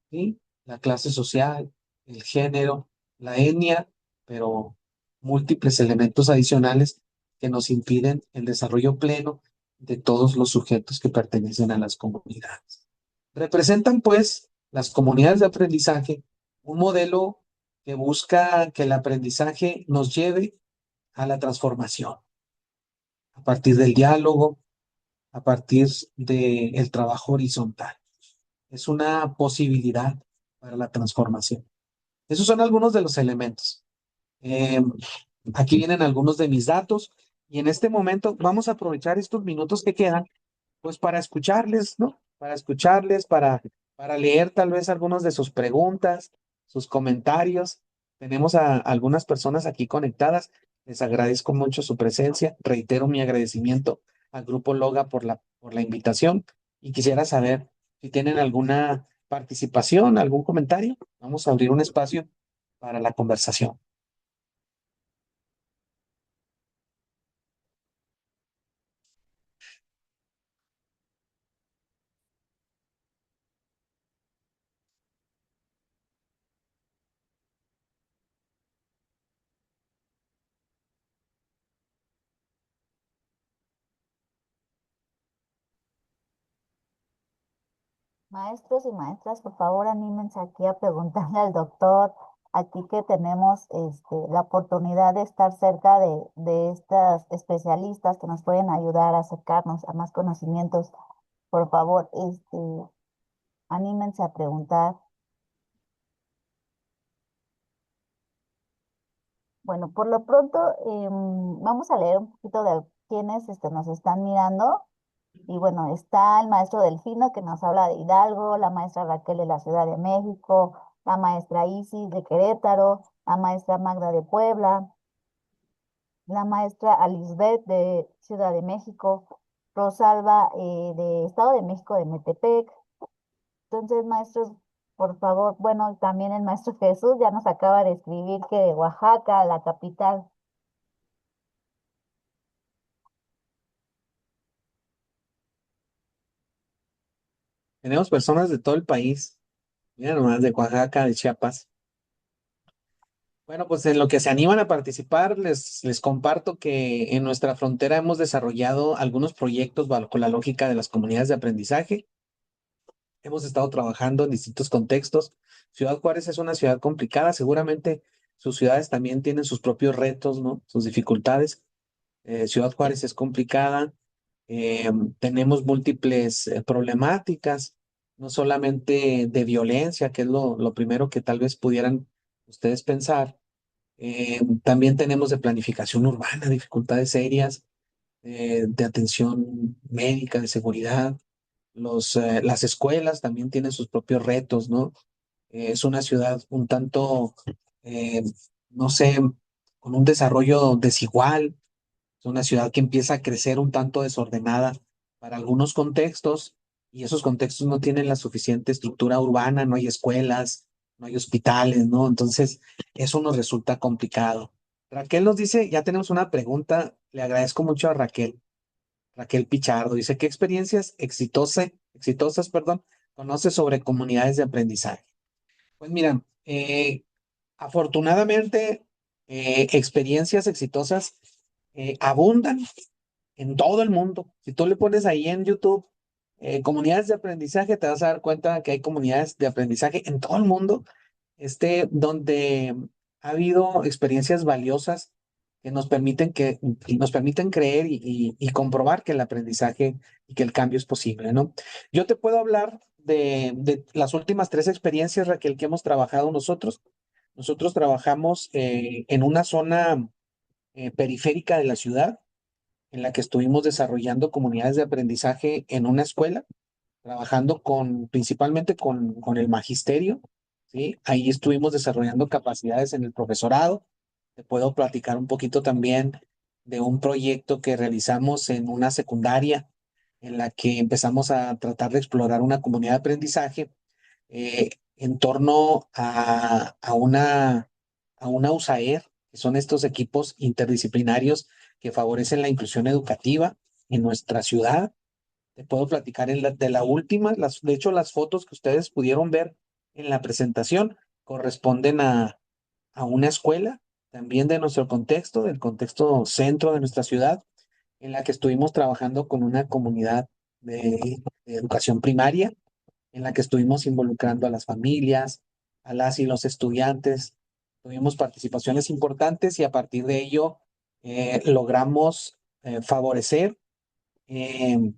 ¿sí? La clase social, el género, la etnia, pero múltiples elementos adicionales que nos impiden el desarrollo pleno de todos los sujetos que pertenecen a las comunidades. Representan, pues, las comunidades de aprendizaje un modelo que busca que el aprendizaje nos lleve a la transformación, a partir del diálogo, a partir del trabajo horizontal. Es una posibilidad para la transformación. Esos son algunos de los elementos. Eh, Aquí vienen algunos de mis datos y en este momento vamos a aprovechar estos minutos que quedan pues para escucharles, ¿no? Para escucharles, para leer tal vez algunas de sus preguntas, sus comentarios. Tenemos a algunas personas aquí conectadas. Les agradezco mucho su presencia. Reitero mi agradecimiento al Grupo Loga por la invitación y quisiera saber si tienen alguna participación, algún comentario. Vamos a abrir un espacio para la conversación. Maestros y maestras, por favor, anímense aquí a preguntarle al doctor, aquí que tenemos la oportunidad de estar cerca de estas especialistas que nos pueden ayudar a acercarnos a más conocimientos. Por favor, anímense a preguntar. Bueno, por lo pronto, vamos a leer un poquito de quiénes nos están mirando. Y bueno, está el maestro Delfino que nos habla de Hidalgo, la maestra Raquel de la Ciudad de México, la maestra Isis de Querétaro, la maestra Magda de Puebla, la maestra Alisbeth de Ciudad de México, Rosalba de Estado de México de Metepec. Entonces, maestros, por favor, bueno, también el maestro Jesús ya nos acaba de escribir que de Oaxaca, la capital. Tenemos personas de todo el país. Mira nomás, de Oaxaca, de Chiapas. Bueno, pues en lo que se animan a participar, les comparto que en nuestra frontera hemos desarrollado algunos proyectos bajo la lógica de las comunidades de aprendizaje. Hemos estado trabajando en distintos contextos. Ciudad Juárez es una ciudad complicada, seguramente sus ciudades también tienen sus propios retos, ¿no? Sus dificultades. Ciudad Juárez es complicada, tenemos múltiples problemáticas, no solamente de violencia, que es lo primero que tal vez pudieran ustedes pensar. También tenemos de planificación urbana, dificultades serias, de atención médica, de seguridad. Las escuelas también tienen sus propios retos, ¿no? Es una ciudad un tanto, eh, no sé, con un desarrollo desigual. Es una ciudad que empieza a crecer un tanto desordenada para algunos contextos y esos contextos no tienen la suficiente estructura urbana, no hay escuelas, no hay hospitales, ¿no? Entonces, eso nos resulta complicado. Raquel nos dice, ya tenemos una pregunta, le agradezco mucho a Raquel, Raquel Pichardo, dice, ¿qué experiencias exitosas, perdón, conoce sobre comunidades de aprendizaje? Pues mira, afortunadamente, experiencias exitosas abundan en todo el mundo. Si tú le pones ahí en YouTube comunidades de aprendizaje, te vas a dar cuenta que hay comunidades de aprendizaje en todo el mundo, donde ha habido experiencias valiosas que nos permiten creer y comprobar que el aprendizaje y que el cambio es posible, ¿no? Yo te puedo hablar de las últimas 3 experiencias, Raquel, que hemos trabajado nosotros. Nosotros trabajamos en una zona periférica de la ciudad, en la que estuvimos desarrollando comunidades de aprendizaje en una escuela, trabajando principalmente con el magisterio, ¿sí? Ahí estuvimos desarrollando capacidades en el profesorado. Te puedo platicar un poquito también de un proyecto que realizamos en una secundaria, en la que empezamos a tratar de explorar una comunidad de aprendizaje en torno a una USAER, que son estos equipos interdisciplinarios que favorecen la inclusión educativa en nuestra ciudad. Te puedo platicar de la última, de hecho las fotos que ustedes pudieron ver en la presentación corresponden a una escuela, también de nuestro contexto, del contexto centro de nuestra ciudad, en la que estuvimos trabajando con una comunidad de educación primaria, en la que estuvimos involucrando a las familias, a las y los estudiantes. Tuvimos participaciones importantes y a partir de ello logramos favorecer eh,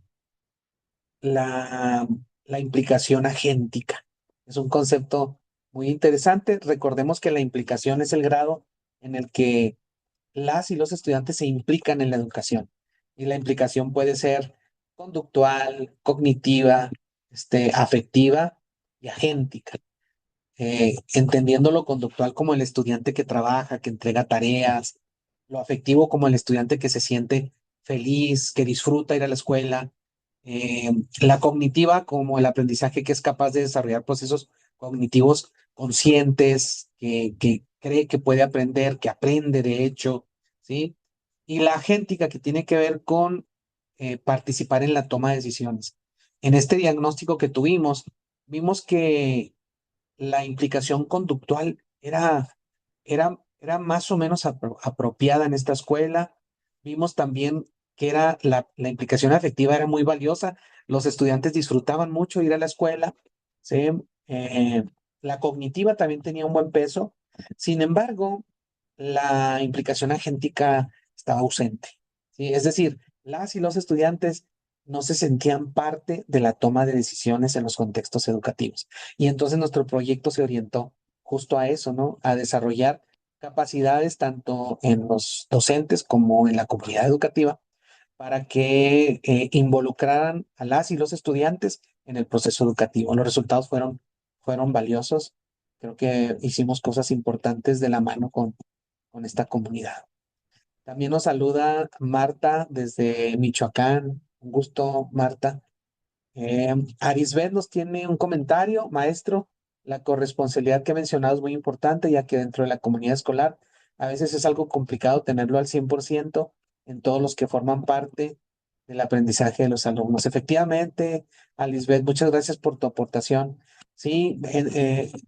la, la implicación agéntica. Es un concepto muy interesante. Recordemos que la implicación es el grado en el que las y los estudiantes se implican en la educación. Y la implicación puede ser conductual, cognitiva, afectiva y agéntica. Entendiendo lo conductual como el estudiante que trabaja, que entrega tareas, lo afectivo como el estudiante que se siente feliz, que disfruta ir a la escuela, la cognitiva como el aprendizaje que es capaz de desarrollar procesos cognitivos conscientes, que cree que puede aprender, que aprende de hecho, ¿sí? Y la agéntica que tiene que ver con participar en la toma de decisiones. En este diagnóstico que tuvimos, vimos que la implicación conductual era más o menos apropiada en esta escuela. Vimos también que la implicación afectiva era muy valiosa. Los estudiantes disfrutaban mucho ir a la escuela, ¿sí? Eh, la cognitiva también tenía un buen peso. Sin embargo, la implicación agéntica estaba ausente, ¿sí? Es decir, las y los estudiantes no se sentían parte de la toma de decisiones en los contextos educativos. Y entonces nuestro proyecto se orientó justo a eso, ¿no? A desarrollar capacidades tanto en los docentes como en la comunidad educativa para que involucraran a las y los estudiantes en el proceso educativo. Los resultados fueron valiosos. Creo que hicimos cosas importantes de la mano con esta comunidad. También nos saluda Marta desde Michoacán. Un gusto, Marta. Arisbet nos tiene un comentario, maestro. La corresponsabilidad que ha mencionado es muy importante, ya que dentro de la comunidad escolar a veces es algo complicado tenerlo al 100% en todos los que forman parte del aprendizaje de los alumnos. Efectivamente, Arisbet, muchas gracias por tu aportación. Sí,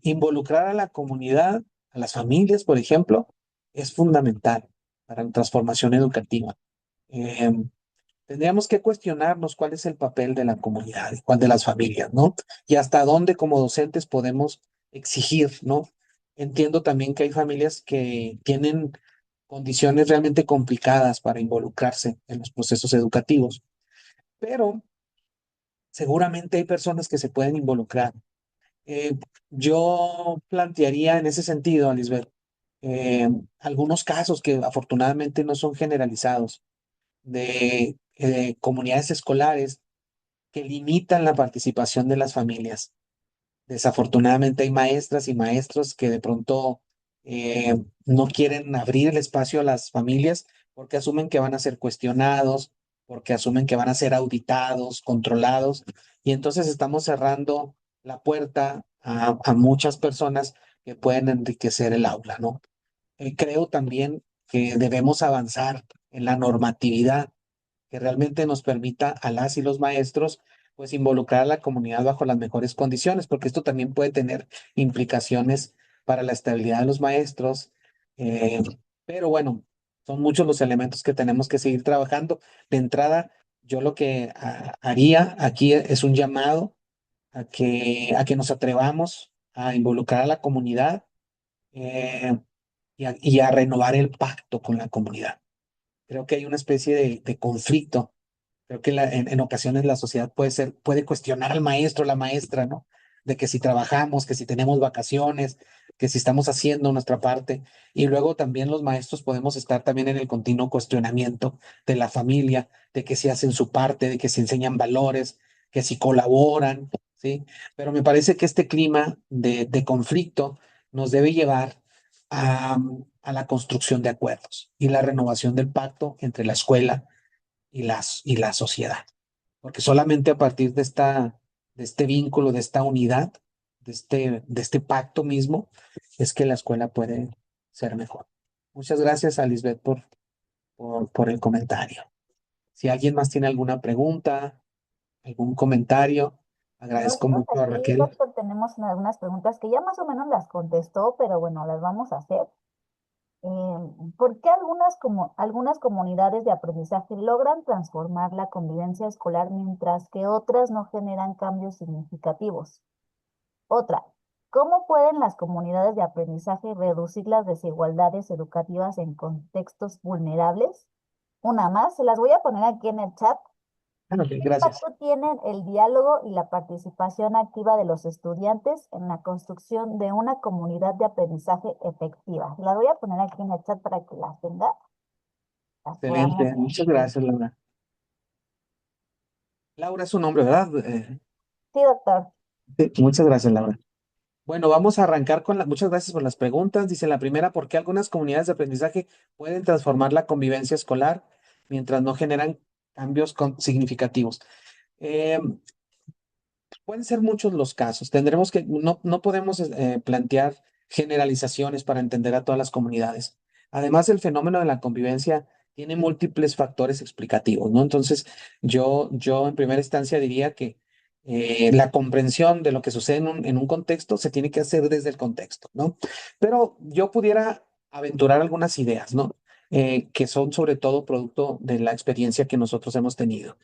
involucrar a la comunidad, a las familias, por ejemplo, es fundamental para la transformación educativa. Em, Tendríamos que cuestionarnos cuál es el papel de la comunidad, cuál de las familias, ¿no? Y hasta dónde como docentes podemos exigir, ¿no? Entiendo también que hay familias que tienen condiciones realmente complicadas para involucrarse en los procesos educativos, pero seguramente hay personas que se pueden involucrar. Eh, yo plantearía en ese sentido, Alisbeth, eh, algunos casos que afortunadamente no son generalizados de comunidades escolares que limitan la participación de las familias. Desafortunadamente hay maestras y maestros que de pronto no quieren abrir el espacio a las familias porque asumen que van a ser cuestionados, porque asumen que van a ser auditados, controlados, y entonces estamos cerrando la puerta a muchas personas que pueden enriquecer el aula, ¿no? Creo también que debemos avanzar en la normatividad que realmente nos permita a las y los maestros pues involucrar a la comunidad bajo las mejores condiciones, porque esto también puede tener implicaciones para la estabilidad de los maestros. eh, pero bueno, son muchos los elementos que tenemos que seguir trabajando. De entrada, yo lo que haría aquí es un llamado a que nos atrevamos a involucrar a la comunidad y a renovar el pacto con la comunidad. Creo que hay una especie de conflicto Creo que en ocasiones la sociedad puede cuestionar al maestro, la maestra, ¿no? De que si trabajamos, que si tenemos vacaciones, que si estamos haciendo nuestra parte. Y luego también los maestros podemos estar también en el continuo cuestionamiento de la familia, de que si hacen su parte, de que si enseñan valores, que si colaboran, ¿sí? Pero me parece que este clima de conflicto nos debe llevar a, a la construcción de acuerdos y la renovación del pacto entre la escuela y la sociedad. Porque solamente a partir de este vínculo, de esta unidad, de este pacto mismo, es que la escuela puede ser mejor. Muchas gracias a Lisbeth por el comentario. Si alguien más tiene alguna pregunta, algún comentario, agradezco Nosotros mucho a aquí, Raquel. doctor, tenemos algunas preguntas que ya más o menos las contestó, pero bueno, las vamos a hacer. ¿Por qué algunas comunidades de aprendizaje logran transformar la convivencia escolar mientras que otras no generan cambios significativos? Otra, ¿cómo pueden las comunidades de aprendizaje reducir las desigualdades educativas en contextos vulnerables? Una más, se las voy a poner aquí en el chat. Ok, ¿Qué gracias. impacto tienen el diálogo y la participación activa de los estudiantes en la construcción de una comunidad de aprendizaje efectiva? La voy a poner aquí en el chat para que las tenga, las podamos Excelente. Muchas ver. gracias, Laura. Laura es su nombre, ¿verdad? Sí, doctor. Sí, muchas gracias, Laura. Bueno, vamos a arrancar con muchas gracias por las preguntas. Dice la primera, ¿por qué algunas comunidades de aprendizaje pueden transformar la convivencia escolar mientras no generan cambios significativos? Eh, Pueden ser muchos los casos. Tendremos que, no podemos plantear generalizaciones para entender a todas las comunidades. Además, el fenómeno de la convivencia tiene múltiples factores explicativos, ¿no? Entonces, yo en primera instancia diría que la comprensión de lo que sucede en un contexto se tiene que hacer desde el contexto, ¿no? Pero yo pudiera aventurar algunas ideas, ¿no? Que son sobre todo producto de la experiencia que nosotros hemos tenido.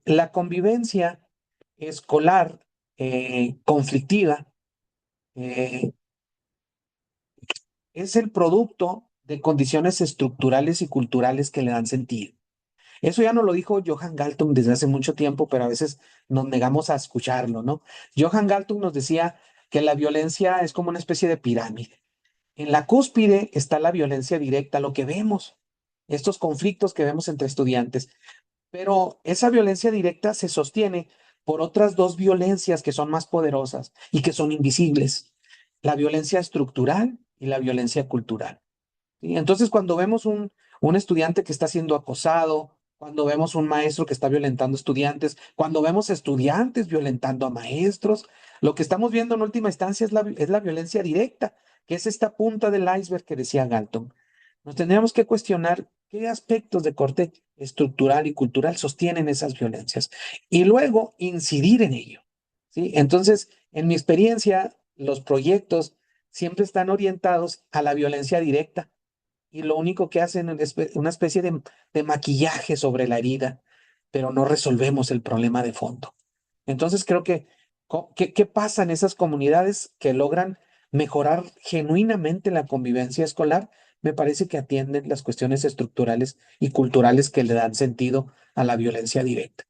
La convivencia escolar conflictiva eh, es el producto de condiciones estructurales y culturales que le dan sentido. Eso ya nos lo dijo Johann Galtung desde hace mucho tiempo, pero a veces nos negamos a escucharlo, ¿no? Johann Galtung nos decía que la violencia es como una especie de pirámide. En la cúspide está la violencia directa, lo que vemos, estos conflictos que vemos entre estudiantes. Pero esa violencia directa se sostiene por otras dos violencias que son más poderosas y que son invisibles, la violencia estructural y la violencia cultural. ¿Sí? Entonces, cuando vemos un estudiante que está siendo acosado, cuando vemos un maestro que está violentando estudiantes, cuando vemos estudiantes violentando a maestros, lo que estamos viendo en última instancia es la violencia directa, que es esta punta del iceberg que decía Galton. Nos tendríamos que cuestionar qué aspectos de corte estructural y cultural sostienen esas violencias y luego incidir en ello. ¿Sí? Entonces, en mi experiencia, los proyectos siempre están orientados a la violencia directa y lo único que hacen es una especie de maquillaje sobre la herida, pero no resolvemos el problema de fondo. Entonces creo que, ¿qué pasa en esas comunidades que logran mejorar genuinamente la convivencia escolar? Me parece que atienden las cuestiones estructurales y culturales que le dan sentido a la violencia directa.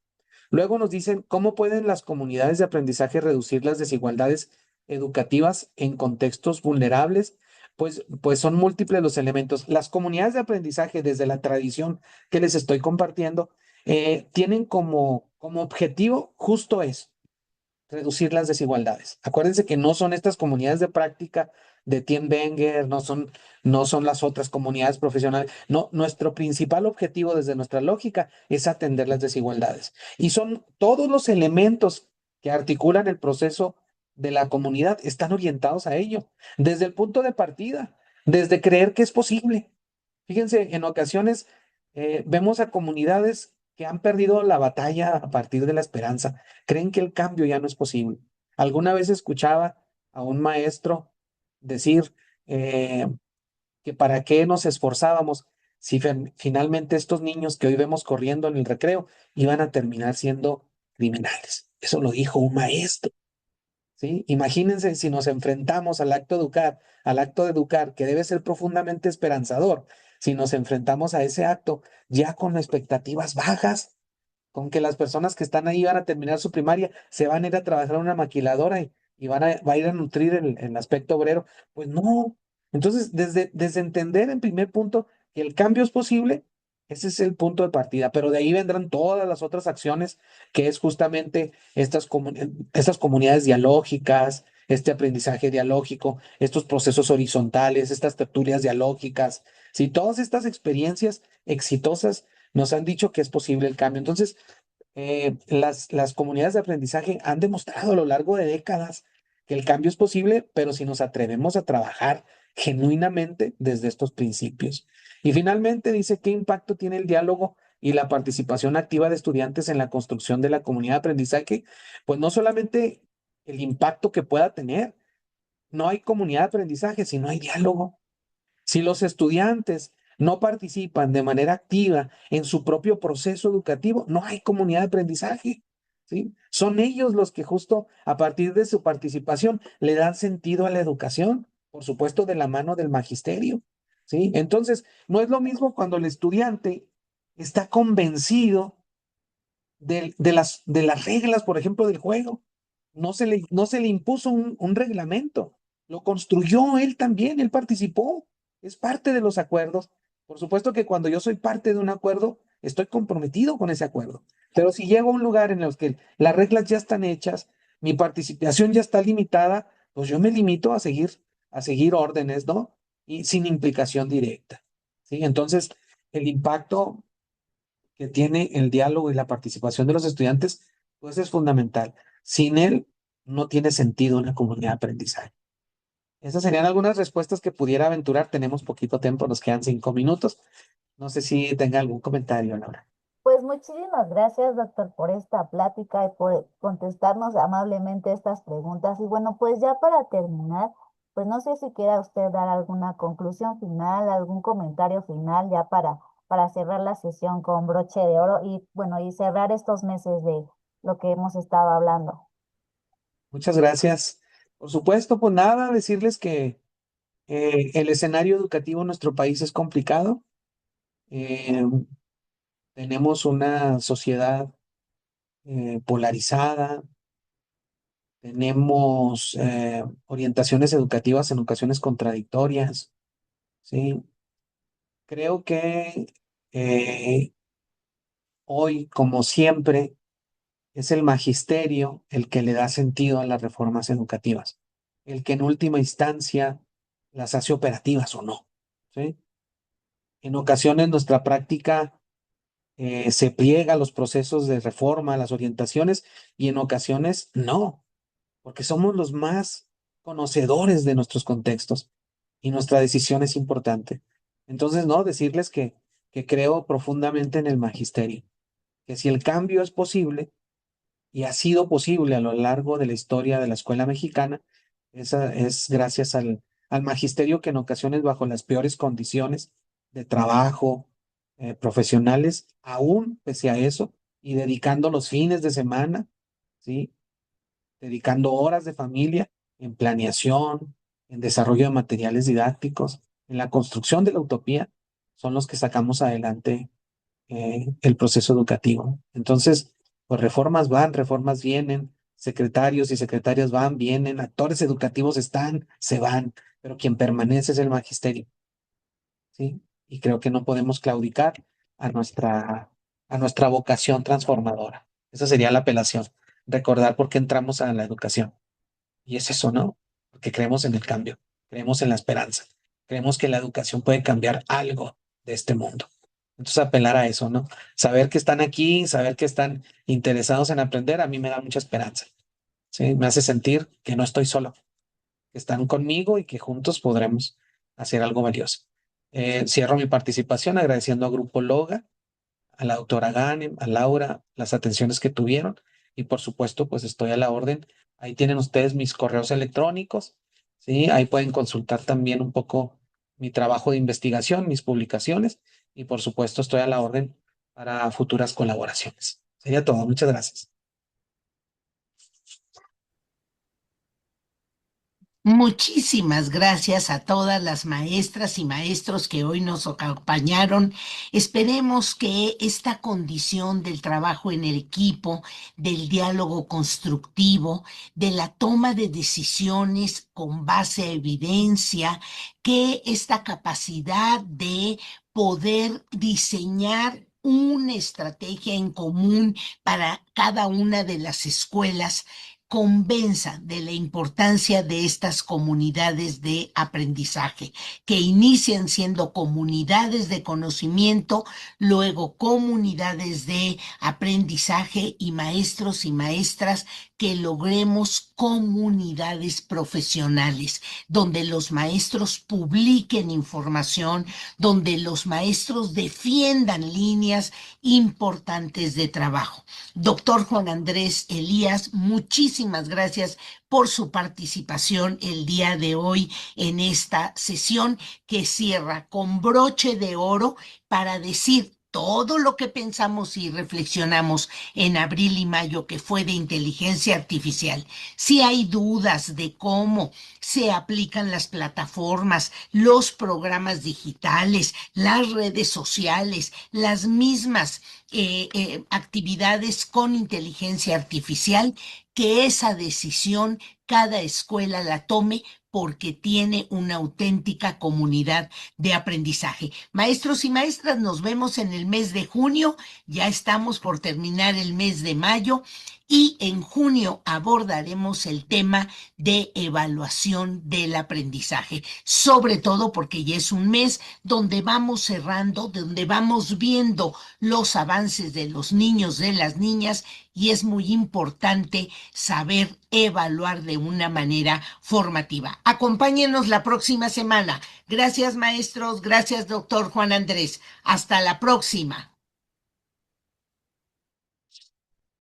Luego nos dicen, ¿cómo pueden las comunidades de aprendizaje reducir las desigualdades educativas en contextos vulnerables? Pues son múltiples los elementos. Las comunidades de aprendizaje, desde la tradición que les estoy compartiendo, tienen como objetivo justo eso, reducir las desigualdades. Acuérdense que no son estas comunidades de práctica de Tien Wenger, no son las otras comunidades profesionales. No, nuestro principal objetivo desde nuestra lógica es atender las desigualdades. Y son todos los elementos que articulan el proceso de la comunidad están orientados a ello, desde el punto de partida, desde creer que es posible. Fíjense, en ocasiones vemos a comunidades que han perdido la batalla a partir de la esperanza, creen que el cambio ya no es posible. Alguna vez escuchaba a un maestro decir eh, que para qué nos esforzábamos si finalmente estos niños que hoy vemos corriendo en el recreo iban a terminar siendo criminales. Eso lo dijo un maestro. ¿Sí? Imagínense si nos enfrentamos al acto de educar, que debe ser profundamente esperanzador, si nos enfrentamos a ese acto ya con expectativas bajas, con que las personas que están ahí van a terminar su primaria, se van a ir a trabajar en una maquiladora y va a ir a nutrir el aspecto obrero. Pues no. Entonces, desde entender en primer punto que el cambio es posible, ese es el punto de partida, pero de ahí vendrán todas las otras acciones, que es justamente estas comunidades dialógicas, este aprendizaje dialógico, estos procesos horizontales, estas tertulias dialógicas. Si todas estas experiencias exitosas nos han dicho que es posible el cambio. Entonces, las comunidades de aprendizaje han demostrado a lo largo de décadas que el cambio es posible, pero si nos atrevemos a trabajar genuinamente desde estos principios. Y finalmente dice, ¿qué impacto tiene el diálogo y la participación activa de estudiantes en la construcción de la comunidad de aprendizaje? Pues no solamente el impacto que pueda tener, no hay comunidad de aprendizaje si no hay diálogo. Si los estudiantes no participan de manera activa en su propio proceso educativo, no hay comunidad de aprendizaje, ¿sí? Son ellos los que justo a partir de su participación le dan sentido a la educación, por supuesto de la mano del magisterio, ¿sí? Entonces, no es lo mismo cuando el estudiante está convencido de las reglas, por ejemplo, del juego. No se le impuso un reglamento, lo construyó él también, él participó, es parte de los acuerdos. Por supuesto que cuando yo soy parte de un acuerdo, estoy comprometido con ese acuerdo. Pero si llego a un lugar en el que las reglas ya están hechas, mi participación ya está limitada, pues yo me limito a seguir órdenes, ¿no? Y sin implicación directa, ¿sí? Entonces, el impacto que tiene el diálogo y la participación de los estudiantes, pues es fundamental. Sin él, no tiene sentido una comunidad de aprendizaje. Esas serían algunas respuestas que pudiera aventurar. Tenemos poquito tiempo, nos quedan 5 minutos. No sé si tenga algún comentario, Laura. Pues muchísimas gracias, doctor, por esta plática y por contestarnos amablemente estas preguntas. Y bueno, pues ya para terminar, pues no sé si quiera usted dar alguna conclusión final, algún comentario final ya para cerrar la sesión con broche de oro y bueno, y cerrar estos meses de lo que hemos estado hablando. Muchas gracias. Por supuesto, pues nada, decirles que el escenario educativo en nuestro país es complicado. Eh, Tenemos una sociedad polarizada. Tenemos orientaciones educativas en ocasiones contradictorias, ¿sí? Creo que eh, hoy, como siempre, es el magisterio el que le da sentido a las reformas educativas, el que en última instancia las hace operativas o no, ¿sí? En ocasiones nuestra práctica se pliega a los procesos de reforma, a las orientaciones, y en ocasiones no, porque somos los más conocedores de nuestros contextos y nuestra decisión es importante. Entonces, no, decirles que creo profundamente en el magisterio, que si el cambio es posible y ha sido posible a lo largo de la historia de la escuela mexicana, esa es gracias al magisterio que en ocasiones bajo las peores condiciones de trabajo profesionales, aún pese a eso, y dedicando los fines de semana, ¿sí? Dedicando horas de familia en planeación, en desarrollo de materiales didácticos, en la construcción de la utopía, son los que sacamos adelante el proceso educativo. Entonces, pues reformas van, reformas vienen, secretarios y secretarias van, vienen, actores educativos están, se van, pero quien permanece es el magisterio, ¿sí? Y creo que no podemos claudicar a a nuestra vocación transformadora. Esa sería la apelación, recordar por qué entramos a la educación. Y es eso, ¿no? Porque creemos en el cambio, creemos en la esperanza, creemos que la educación puede cambiar algo de este mundo. Entonces apelar a eso, ¿no? Saber que están aquí, saber que están interesados en aprender, a mí me da mucha esperanza, ¿sí? Me hace sentir que no estoy solo, que están conmigo y que juntos podremos hacer algo valioso. Cierro mi participación agradeciendo a Grupo Loga, a la doctora Ganem, a Laura, las atenciones que tuvieron y por supuesto, pues estoy a la orden. Ahí tienen ustedes mis correos electrónicos, ¿sí? Ahí pueden consultar también un poco mi trabajo de investigación, mis publicaciones y por supuesto estoy a la orden para futuras colaboraciones. Sería todo. Muchas gracias. Muchísimas gracias a todas las maestras y maestros que hoy nos acompañaron. Esperemos que esta condición del trabajo en el equipo, del diálogo constructivo, de la toma de decisiones con base a evidencia, que esta capacidad de poder diseñar una estrategia en común para cada una de las escuelas convenza de la importancia de estas comunidades de aprendizaje, que inician siendo comunidades de conocimiento, luego comunidades de aprendizaje y maestros y maestras que logremos comunidades profesionales, donde los maestros publiquen información, donde los maestros defiendan líneas importantes de trabajo. Doctor Juan Andrés Elías, muchísimas gracias por su participación el día de hoy en esta sesión que cierra con broche de oro para decir todo lo que pensamos y reflexionamos en abril y mayo, que fue de inteligencia artificial. Si hay dudas de cómo se aplican las plataformas, los programas digitales, las redes sociales, las mismas actividades con inteligencia artificial, que esa decisión cada escuela la tome porque tiene una auténtica comunidad de aprendizaje. Maestros y maestras, nos vemos en el mes de junio, ya estamos por terminar el mes de mayo y en junio abordaremos el tema de evaluación del aprendizaje, sobre todo porque ya es un mes donde vamos cerrando, donde vamos viendo los avances de los niños, de las niñas, y es muy importante saber evaluar de una manera formativa. Acompáñenos la próxima semana. Gracias, maestros. Gracias, doctor Juan Andrés. Hasta la próxima.